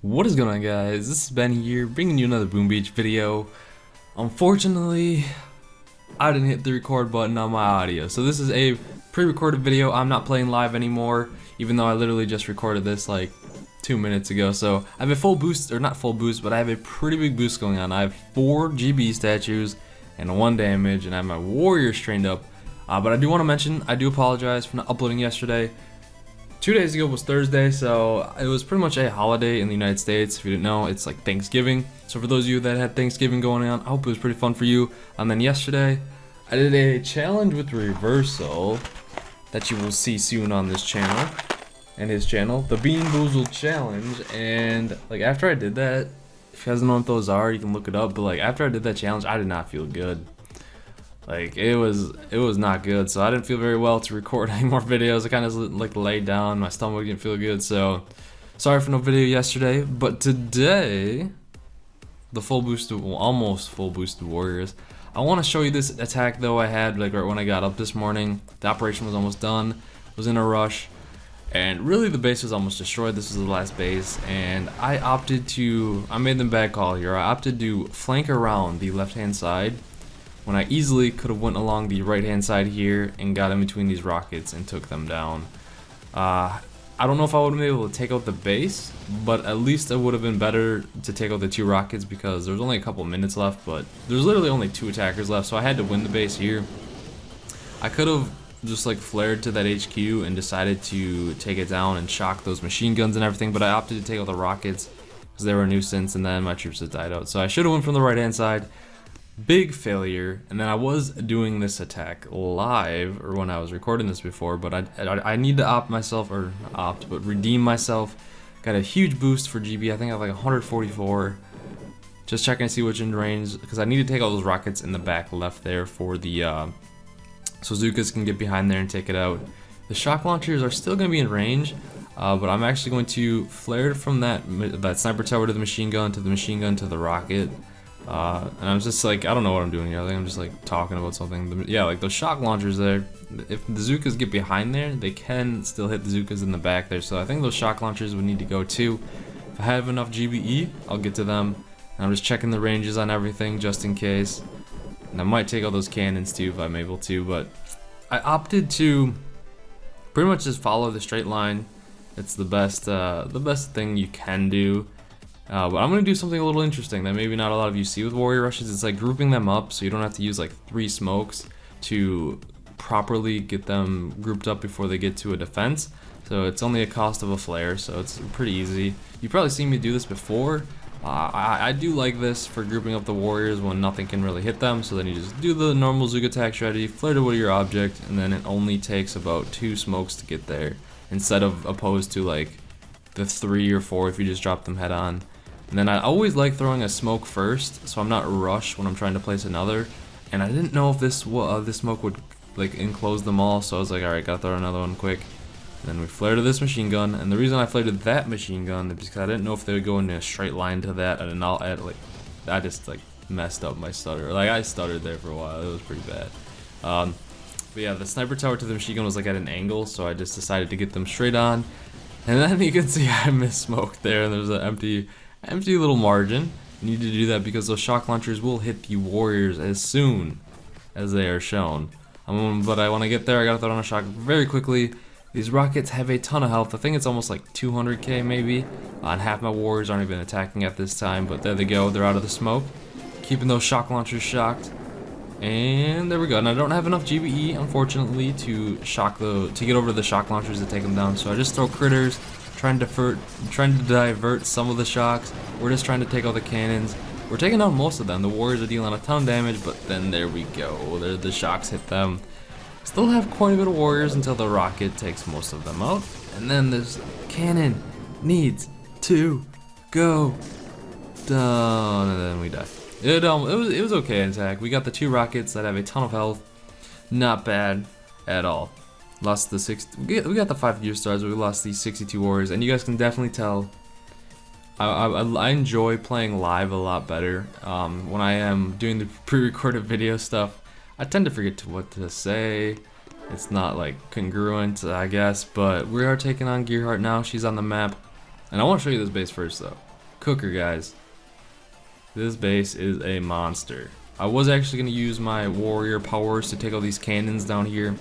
What is going on, guys? This is Ben here, bringing you another Boom Beach video. Unfortunately, I didn't hit the record button on my audio, so this is a pre-recorded video. I'm not playing live anymore, even though I literally just recorded this like 2 minutes ago. So I have a full boost, or not full boost, but I have a pretty big boost going on. I have 4 GB statues and 1 damage, and I have my warriors trained up. But I do want to mention, I do apologize for not uploading yesterday. 2 days ago was Thursday, so it was pretty much a holiday in the United States. If you didn't know, it's like Thanksgiving. So for those of you that had Thanksgiving going on, I hope it was pretty fun for you. And then yesterday, I did a challenge with reversal that you will see soon on this channel and his channel, the Bean Boozled Challenge. And like after I did that, if you guys don't know what those are, you can look it up. But like after I did that challenge, I did not feel good. Like it was not good, so I didn't feel very well to record any more videos. I kind of like laid down, my stomach didn't feel good, so sorry for no video yesterday. But today, the full boosted, well, almost full boosted warriors. I want to show you this attack though I had like right when I got up this morning. The operation was almost done, was in a rush, and really the base was almost destroyed. This was the last base, and I made the bad call here. I opted to flank around the left hand side, when I easily could have went along the right hand side here and got in between these rockets and took them down. I don't know if I would have been able to take out the base, but at least it would have been better to take out the 2 rockets because there's only a couple minutes left, but there's literally only 2 attackers left, so I had to win the base here. I could have just like flared to that HQ and decided to take it down and shock those machine guns and everything, but I opted to take out the rockets because they were a nuisance, and then my troops had died out. So I should have went from the right hand side. Big failure. And then I was doing this attack live, or when I was recording this before, but I need to opt myself, or opt, but redeem myself. Got a huge boost for GB. I think I have like 144. Just checking to see which in range, because I need to take all those rockets in the back left there for the so Zukas can get behind there and take it out. The shock launchers are still going to be in range, but I'm actually going to flare from that sniper tower to the machine gun to the rocket. And I'm just like, I don't know what I'm doing here. I think I'm just like talking about something. Yeah, like those shock launchers there, if the Zukas get behind there, they can still hit the Zukas in the back there. So I think those shock launchers would need to go too. If I have enough GBE, I'll get to them. And I'm just checking the ranges on everything just in case. And I might take all those cannons too if I'm able to, but I opted to pretty much just follow the straight line. It's the best thing you can do. But I'm going to do something a little interesting that maybe not a lot of you see with warrior rushes. It's like grouping them up so you don't have to use like 3 smokes to properly get them grouped up before they get to a defense. So it's only a cost of a flare, so it's pretty easy. You've probably seen me do this before. I do like this for grouping up the warriors when nothing can really hit them. So then you just do the normal Zug attack strategy, flare to your object, and then it only takes about 2 smokes to get there, instead of opposed to like the 3 or 4 if you just drop them head on. And then I always like throwing a smoke first, so I'm not rushed when I'm trying to place another. And I didn't know if this smoke would like enclose them all, so I was like, alright, gotta throw another one quick. And then we flare to this machine gun, and the reason I flared to that machine gun is because I didn't know if they would go in a straight line to that, and I'll add like, I just like messed up my stutter. Like I stuttered there for a while, it was pretty bad. But yeah, the sniper tower to the machine gun was like at an angle, so I just decided to get them straight on. And then you can see I missmoked there, and there's an empty little margin. You need to do that because those shock launchers will hit the warriors as soon as they are shown. But I want to get there. I gotta throw on a shock very quickly. These rockets have a ton of health. I think it's almost like 200k maybe, and half my warriors aren't even attacking at this time, but there they go. They're out of the smoke, keeping those shock launchers shocked. And there we go. And I don't have enough GBE, unfortunately, to get over the shock launchers to take them down. So I just throw critters, trying to divert some of the shocks. We're just trying to take all the cannons. We're taking down most of them. The warriors are dealing a ton of damage, but then there we go. The shocks hit them. Still have quite a bit of warriors until the rocket takes most of them out. And then this cannon needs to go down, and then we die. It was okay attack. We got the 2 rockets that have a ton of health. Not bad at all. Lost the 6. We got the 5 gear stars, but we lost these 62 warriors, and you guys can definitely tell. I enjoy playing live a lot better. When I am doing the pre-recorded video stuff, I tend to forget what to say. It's not like congruent, I guess. But we are taking on Gearheart now. She's on the map, and I want to show you this base first though. cooker, guys. This base is a monster. I was actually going to use my warrior powers to take all these cannons down here,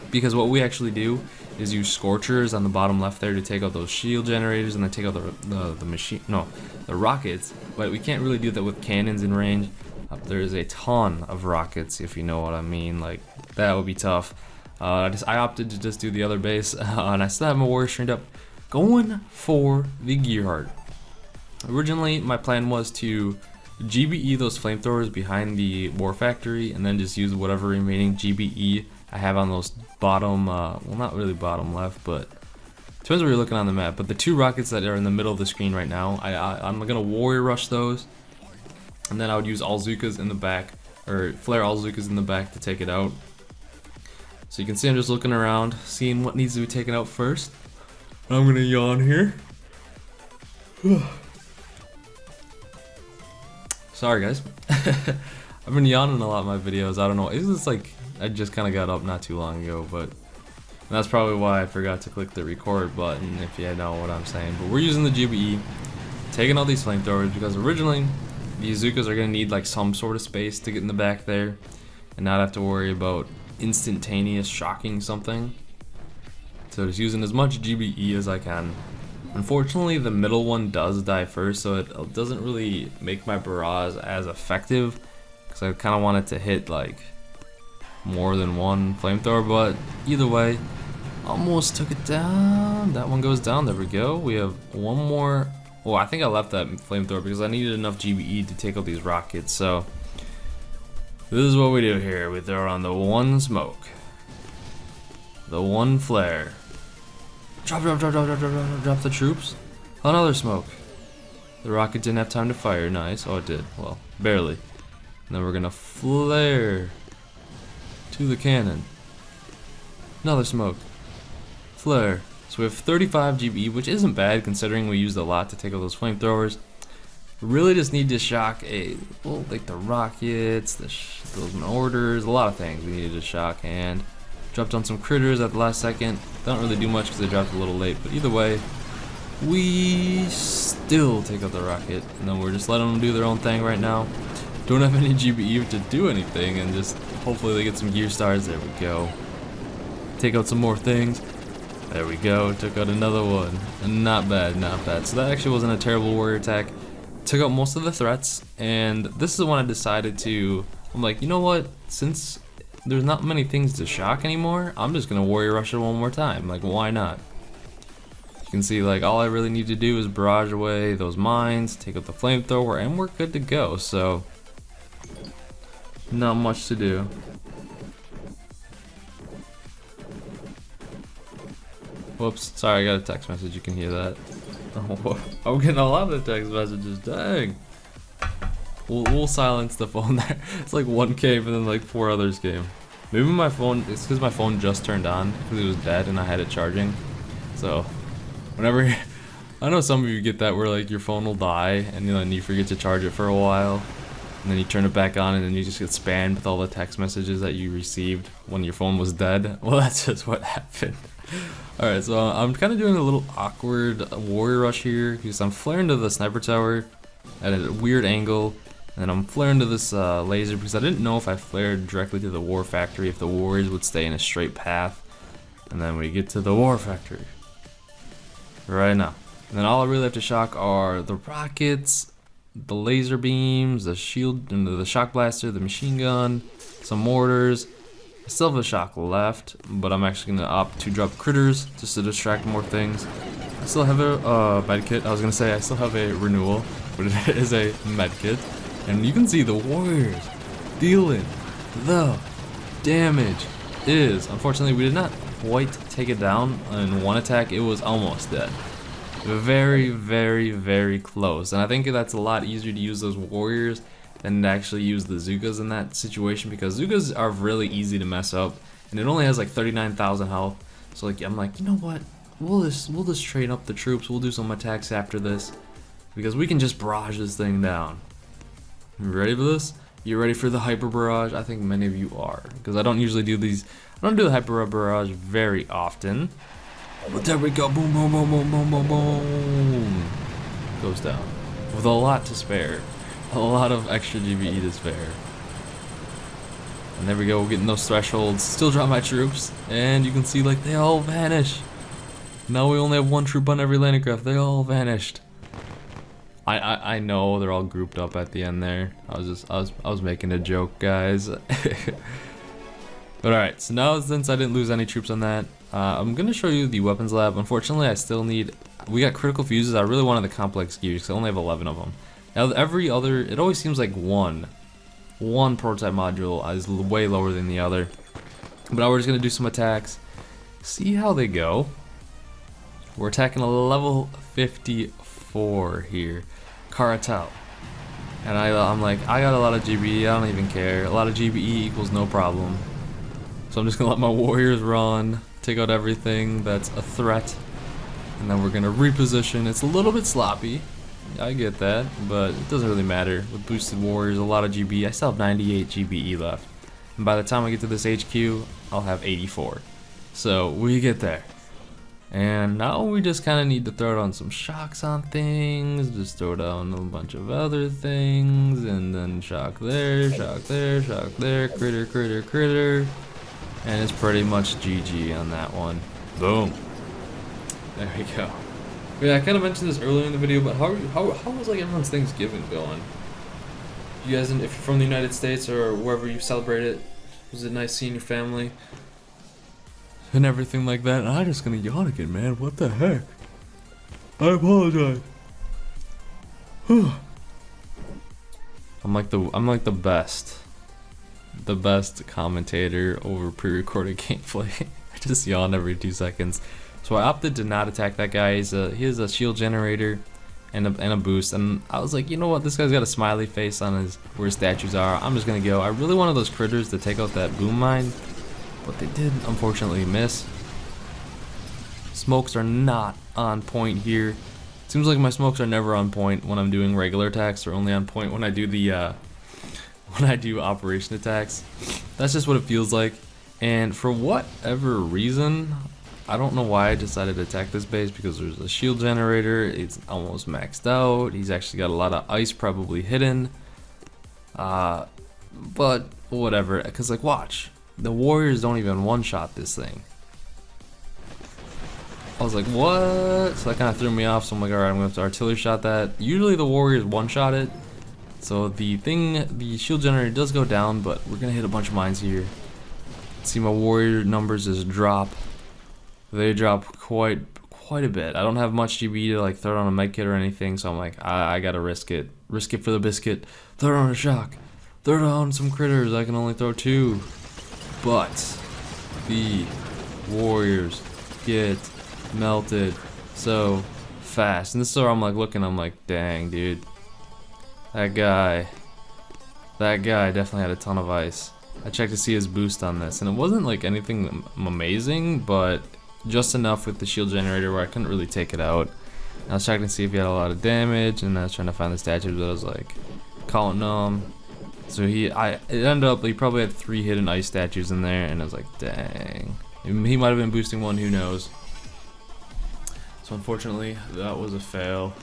because what we actually do is use scorchers on the bottom left there to take out those shield generators and then take out the rockets. But we can't really do that with cannons in range. There's a ton of rockets, if you know what I mean. Like, that would be tough. I opted to just do the other base, and I still have my warriors trained up, going for the gear heart. Originally, my plan was to GBE those flamethrowers behind the war factory, and then just use whatever remaining GBE I have on those bottom, well, not really bottom left, but depends where you're looking on the map. But the two rockets that are in the middle of the screen right now, I'm gonna warrior rush those, and then I would use Alzukas in the back, or flare Alzukas in the back to take it out. So you can see I'm just looking around, seeing what needs to be taken out first. I'm gonna yawn here. Sorry guys. I've been yawning a lot in my videos. I don't know. It's just like I just kind of got up not too long ago, but that's probably why I forgot to click the record button, if you know what I'm saying. But we're using the GBE, taking all these flamethrowers, because originally the Azukas are gonna need like some sort of space to get in the back there, and not have to worry about instantaneous shocking something. So just using as much GBE as I can. Unfortunately, the middle one does die first, so it doesn't really make my barrage as effective, because I kind of want it to hit like more than one flamethrower. But either way, almost took it down. That one goes down. There we go. We have one more. Well, I think I left that flamethrower because I needed enough GBE to take out these rockets. So this is what we do here. We throw on the one smoke, the one flare. Drop the troops. Another smoke. The rocket didn't have time to fire. Nice. Oh, it did. Well, barely. And then we're gonna flare to the cannon. Another smoke. Flare. So we have 35 GBE, which isn't bad considering we used a lot to take out those flamethrowers. We really just need to shock like the rockets, those mortars, a lot of things we needed to shock, and dropped on some critters at the last second. Don't really do much because they dropped a little late, but either way, we still take out the rocket, and then we're just letting them do their own thing right now. Don't have any GBE to do anything, and just hopefully they get some gear stars. There we go. Take out some more things. There we go. Took out another one. Not bad, not bad. So that actually wasn't a terrible warrior attack. Took out most of the threats, and this is when I decided to, I'm like, you know what, since there's not many things to shock anymore, I'm just gonna warrior rush it one more time. Like, why not? You can see, like, all I really need to do is barrage away those mines, take out the flamethrower, and we're good to go. So not much to do. Whoops, sorry, I got a text message, you can hear that. Oh, I'm getting a lot of text messages, dang. We'll silence the phone there. It's like 1 came and then like 4 others came. Maybe my phone, it's because my phone just turned on because it was dead and I had it charging. So whenever, I know some of you get that where like your phone will die and then you forget to charge it for a while, and then you turn it back on and then you just get spammed with all the text messages that you received when your phone was dead. Well, that's just what happened. Alright, so I'm kind of doing a little awkward warrior rush here because I'm flaring to the sniper tower at a weird angle, and then I'm flaring to this laser because I didn't know if I flared directly to the war factory if the warriors would stay in a straight path. And then we get to the war factory right now, and then all I really have to shock are the rockets, the laser beams, the shield, and the shock blaster, the machine gun, some mortars. I still have a shock left, but I'm actually going to opt to drop critters just to distract more things. I still have a med kit. I was going to say I still have a renewal, but it is a med kit. And you can see the warriors dealing the damage. Unfortunately, we did not quite take it down in one attack. It was almost dead. Very, very, very close. And I think that's a lot easier to use those warriors than to actually use the Zukas in that situation, because Zukas are really easy to mess up, and it only has like 39,000 health. So like, I'm like, you know what? We'll just train up the troops. We'll do some attacks after this, because we can just barrage this thing down. You ready for this? You ready for the hyper barrage? I think many of you are, because I don't usually do these. I don't do the hyper barrage very often. But there we go. Boom, boom, boom, boom, boom, boom, boom. Goes down. with a lot to spare. A lot of extra GBE to spare. And there we go, getting those thresholds. Still drop my troops, and you can see like they all vanish. Now we only have one troop on every landing craft. They all vanished. I know they're all grouped up at the end there. I was making a joke, guys. But alright, so now since I didn't lose any troops on that, I'm gonna show you the weapons lab. Unfortunately, I still need. We got critical fuses. I really wanted the complex gears because I only have 11 of them. Now every other, it always seems like one prototype module is way lower than the other. But now we're just gonna do some attacks, see how they go. We're attacking a level 54 here, Cartel. And I'm like, I got a lot of GBE, I don't even care. A lot of GBE equals no problem. So I'm just gonna let my warriors run, take out everything that's a threat, and then we're gonna reposition. It's a little bit sloppy, I get that, but it doesn't really matter. With boosted warriors, a lot of GBE. I still have 98 GBE left. And by the time I get to this HQ, I'll have 84. So we get there. And now we just kind of need to throw down some shocks on things, just throw down a bunch of other things, and then shock there, shock there, shock there, critter, critter, critter. And it's pretty much GG on that one. Boom. There we go. Yeah, I kind of mentioned this earlier in the video, but how was like everyone's Thanksgiving going? You guys, if you're from the United States or wherever you celebrate it, was it nice seeing your family and everything like that? And I'm just gonna yawn again, man. What the heck? I apologize. I'm like the best commentator over pre-recorded gameplay. I just yawn every 2 seconds. So I opted to not attack that guy. He has a shield generator and a boost, and I was like, you know what? This guy's got a smiley face on where his statues are. I'm just gonna go. I really wanted those critters to take out that boom mine, but they did unfortunately miss. Smokes are not on point here. Seems like my smokes are never on point when I'm doing regular attacks. They're only on point when I do the operation attacks. That's just what it feels like. And for whatever reason, I don't know why I decided to attack this base, because there's a shield generator. It's almost maxed out. He's actually got a lot of ice probably hidden. But whatever, because like watch. The warriors don't even one-shot this thing. I was like, what? So that kind of threw me off, so I'm like, alright, I'm going to have to artillery shot that. Usually the warriors one-shot it. So the shield generator does go down, but we're going to hit a bunch of mines here. See, my warrior numbers just drop. They drop quite a bit. I don't have much GB to like throw on a med kit or anything, so I'm like, I gotta risk it. Risk it for the biscuit. Throw on a shock. Throw down some critters. I can only throw 2. But the warriors get melted so fast. And this is where I'm like looking, I'm like, dang, dude. That guy definitely had a ton of ice. I checked to see his boost on this, and it wasn't like anything amazing, but just enough with the shield generator where I couldn't really take it out. I was checking to see if he had a lot of damage, and I was trying to find the statues, but I was like counting them. So it ended up, he probably had 3 hidden ice statues in there, and I was like, dang. He might have been boosting one, who knows. So unfortunately, that was a fail.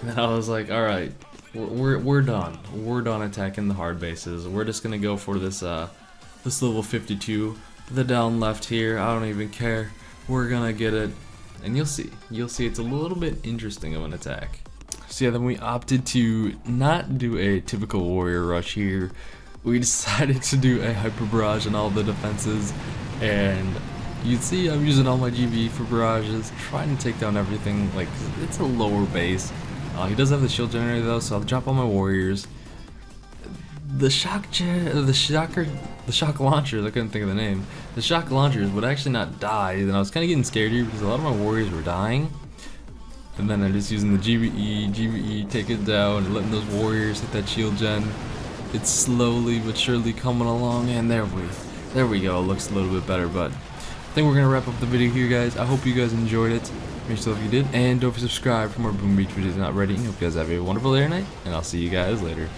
And then I was like, alright, we're done. We're done attacking the hard bases. We're just gonna go for this this level 52. The down left here, I don't even care. We're gonna get it, and you'll see it's a little bit interesting of an attack. So yeah, then we opted to not do a typical warrior rush here. We decided to do a hyper barrage on all the defenses, and you'd see I'm using all my GB for barrages, trying to take down everything. Like, it's a lower base. He does have the shield generator though, so I'll drop all my warriors. The shock launchers, I couldn't think of the name. The shock launchers would actually not die, and I was kind of getting scared here because a lot of my warriors were dying. And then I'm just using the GBE, take it down, and letting those warriors hit that shield gen. It's slowly but surely coming along, and there we go. It looks a little bit better, but I think we're gonna wrap up the video here, guys. I hope you guys enjoyed it. Make sure if you did, and don't forget to subscribe for more Boom Beach videos not ready. Hope you guys have a wonderful day or night, and I'll see you guys later.